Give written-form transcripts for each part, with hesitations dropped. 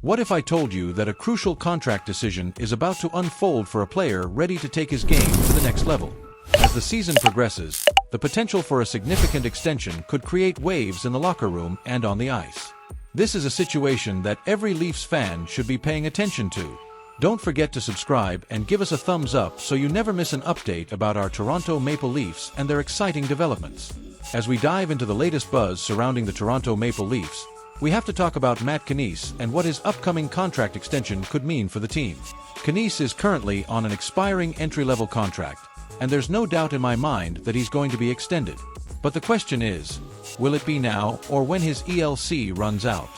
What if I told you that a crucial contract decision is about to unfold for a player ready to take his game to the next level? As the season progresses, the potential for a significant extension could create waves in the locker room and on the ice. This is a situation that every Leafs fan should be paying attention to. Don't forget to subscribe and give us a thumbs up so you never miss an update about our Toronto Maple Leafs and their exciting developments. As we dive into the latest buzz surrounding the Toronto Maple Leafs, we have to talk about Matt Knies and what his upcoming contract extension could mean for the team. Knies is currently on an expiring entry-level contract, and there's no doubt in my mind that he's going to be extended. But the question is, will it be now or when his ELC runs out?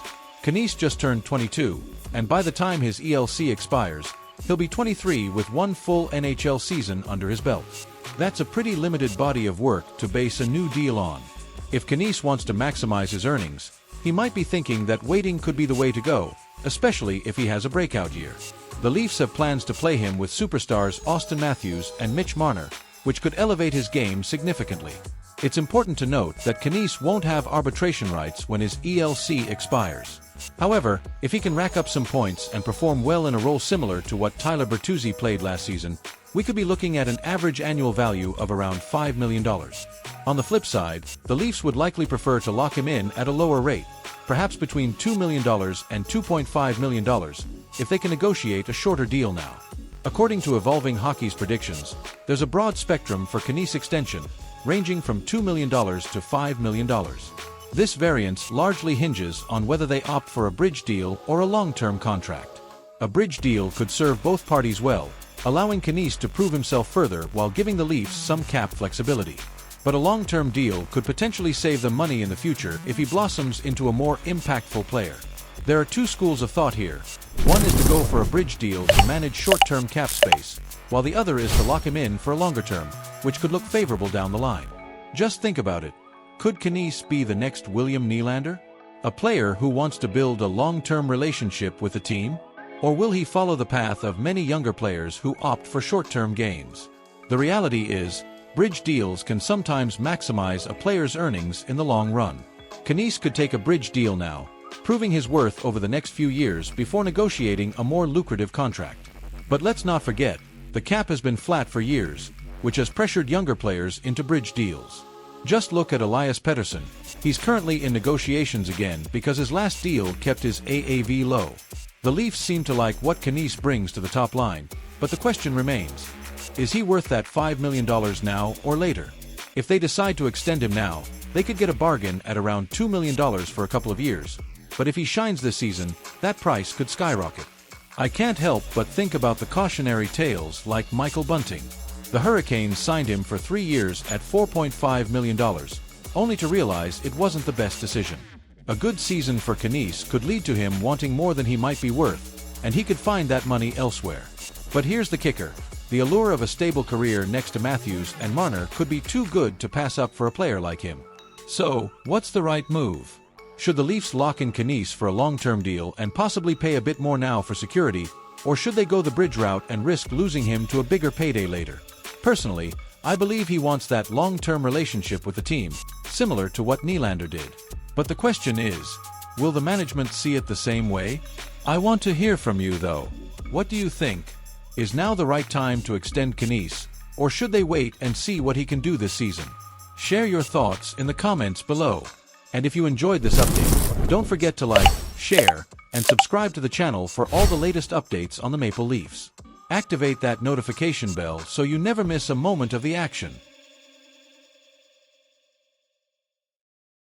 Knies just turned 22, and by the time his ELC expires, he'll be 23 with one full NHL season under his belt. That's a pretty limited body of work to base a new deal on. If Knies wants to maximize his earnings, he might be thinking that waiting could be the way to go, especially if he has a breakout year. The Leafs have plans to play him with superstars Austin Matthews and Mitch Marner, which could elevate his game significantly. It's important to note that Knies won't have arbitration rights when his ELC expires. However, if he can rack up some points and perform well in a role similar to what Tyler Bertuzzi played last season, we could be looking at an average annual value of around $5 million. On the flip side, the Leafs would likely prefer to lock him in at a lower rate, perhaps between $2 million and $2.5 million, if they can negotiate a shorter deal now. According to Evolving Hockey's predictions, there's a broad spectrum for Knies extension, ranging from $2 million to $5 million. This variance largely hinges on whether they opt for a bridge deal or a long-term contract. A bridge deal could serve both parties well, allowing Knies to prove himself further while giving the Leafs some cap flexibility. But a long-term deal could potentially save them money in the future if he blossoms into a more impactful player. There are two schools of thought here. One is to go for a bridge deal to manage short-term cap space, while the other is to lock him in for a longer term, which could look favorable down the line. Just think about it. Could Knies be the next William Nylander? A player who wants to build a long-term relationship with the team? Or will he follow the path of many younger players who opt for short-term gains? The reality is, bridge deals can sometimes maximize a player's earnings in the long run. Knies could take a bridge deal now, proving his worth over the next few years before negotiating a more lucrative contract. But let's not forget, the cap has been flat for years, which has pressured younger players into bridge deals. Just look at Elias Pettersson. He's currently in negotiations again because his last deal kept his AAV low. The Leafs seem to like what Knies brings to the top line, but the question remains, is he worth that $5 million now or later? If they decide to extend him now, they could get a bargain at around $2 million for a couple of years, but if he shines this season, that price could skyrocket. I can't help but think about the cautionary tales like Michael Bunting. The Hurricanes signed him for 3 years at $4.5 million, only to realize it wasn't the best decision. A good season for Knies could lead to him wanting more than he might be worth, and he could find that money elsewhere. But here's the kicker. The allure of a stable career next to Matthews and Marner could be too good to pass up for a player like him. So, what's the right move? Should the Leafs lock in Knies for a long-term deal and possibly pay a bit more now for security, or should they go the bridge route and risk losing him to a bigger payday later? Personally, I believe he wants that long-term relationship with the team, similar to what Nylander did. But the question is, will the management see it the same way? I want to hear from you though. What do you think? Is now the right time to extend Knies, or should they wait and see what he can do this season? Share your thoughts in the comments below. And if you enjoyed this update, don't forget to like, share, and subscribe to the channel for all the latest updates on the Maple Leafs. Activate that notification bell so you never miss a moment of the action.